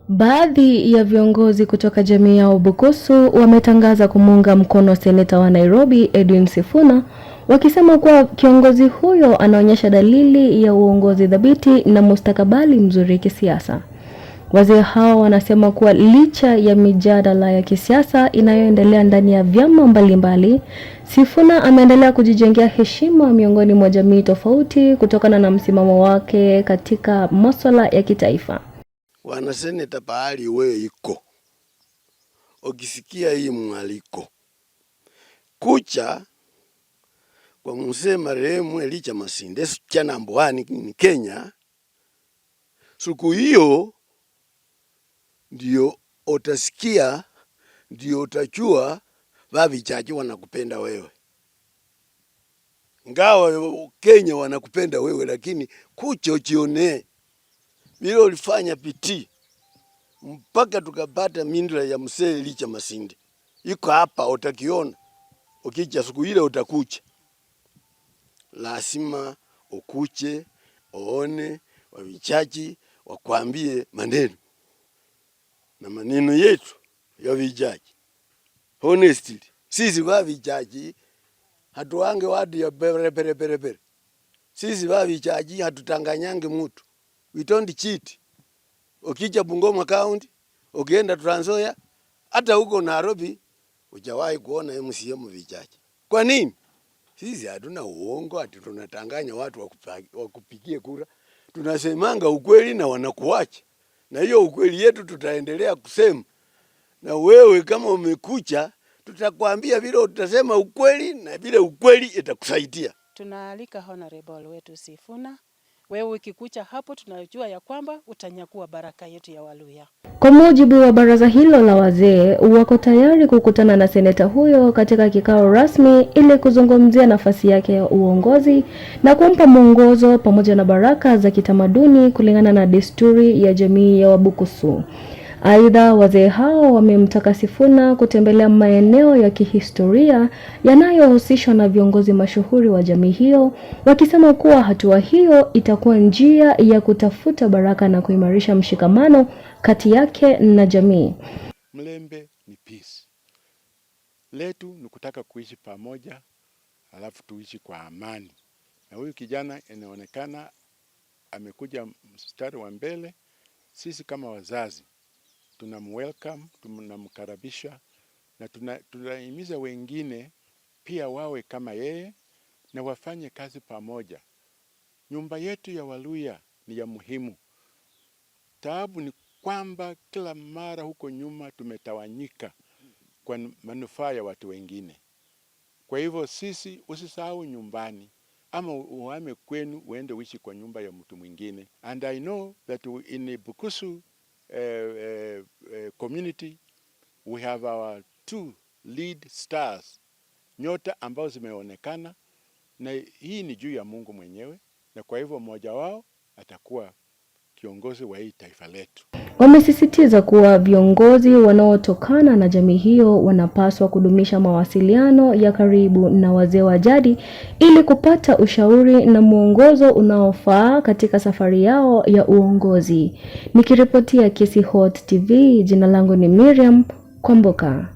Baadhi ya viongozi kutoka jamii ya Bukusu wametangaza kumuunga mkono seneta wa Nairobi Edwin Sifuna, wakisema kuwa kiongozi huyo anaonyesha dalili ya uongozi dhabiti na mustakabali mzuri kisiasa. Wazee hao wanasema kuwa licha ya mijadala ya kisiasa inayoendelea ndani ya vyama mbalimbali, Sifuna ameendelea kujijengea heshima miongoni mwa jamii tofauti kutokana na msimamo wake katika masuala ya kitaifa. Wana seneta pahali we iko, ukisikia hii mwaliko kucha kwa mzee marehemu Elijah Masinde cha namba 1 ni Kenya, siku hiyo ndio utasikia, ndio utachua wavichaji wanakupenda wewe. Ngawa Kenya wanakupenda wewe, lakini kucha ujione vile ulifanya piti mpaka tukapata mindula ya mzee Elijah Masinde. Iko hapa, utakiona. Ukija siku ile utakucha. Lazima ukuche, uone, wavichaji wakwambie maneno. Na maneno yetu ya vichaji. Honestly, sisi wavichaji hatuange watu ya bere. Sisi wavichaji hatutanganyange mtu. We don't cheat. Ukija Bungoma County, ukienda Trans Nzoia, hata huko Nairobi, hujawahi kuona MCM vichaji. Kwa nini? Sisi hatuna uongo, ati tunatanganya watu wakupigie kura. Tunasemanga ukweli na wanakuacha. Na hiyo ukweli yetu tutaendelea kusema. Na wewe kama umekucha, tutakwambia vile utasema ukweli na vile ukweli itakusaidia. Tunaalika honorable wetu Sifuna. Wewe ukikucha hapo tunajua ya kwamba utanyakua baraka yetu ya Waluya. Kwa mujibu wa baraza hilo la wazee, wako tayari kukutana na seneta huyo katika kikao rasmi ili kuzungumzia nafasi yake ya uongozi na kumpa mwongozo pamoja na baraka za kitamaduni kulingana na desturi ya jamii ya Wabukusu. Aidha, wazee hao wamemtaka Sifuna kutembelea maeneo ya kihistoria yanayohusishwa na viongozi mashuhuri wa jamii hiyo, wakisema kuwa hatua hiyo itakuwa njia ya kutafuta baraka na kuimarisha mshikamano kati yake na jamii. Mlembe ni peace. Letu ni kutaka kuishi pamoja, alafu tuishi kwa amani. Na huyu kijana inaonekana amekuja mstari wa mbele. Sisi kama wazazi tunamwelcome, tunamkaribisha na tunahimiza wengine pia wawe kama yeye na wafanye kazi pamoja. Nyumba yetu ya Waluya ni ya muhimu. Taabu ni kwamba kila mara huko nyuma tumetawanyika kwa manufaa ya watu wengine. Kwa hivyo sisi usisahau nyumbani ama uhame kwenu uende uishi kwa nyumba ya mtu mwingine. And I know that in Bukusu community we have our 2 lead stars, nyota ambao zimeonekana, na hii ni juu ya Mungu mwenyewe, na kwa hivyo mmoja wao atakuwa kiongozi wa hii taifa letu. Wamesisitiza kuwa viongozi wanaotokana na jamii hiyo wanapaswa kudumisha mawasiliano ya karibu na wazee wa jadi ili kupata ushauri na mwongozo unaofaa katika safari yao ya uongozi. Nikiripotia Kesi Hot TV, jina langu ni Miriam Kutoka.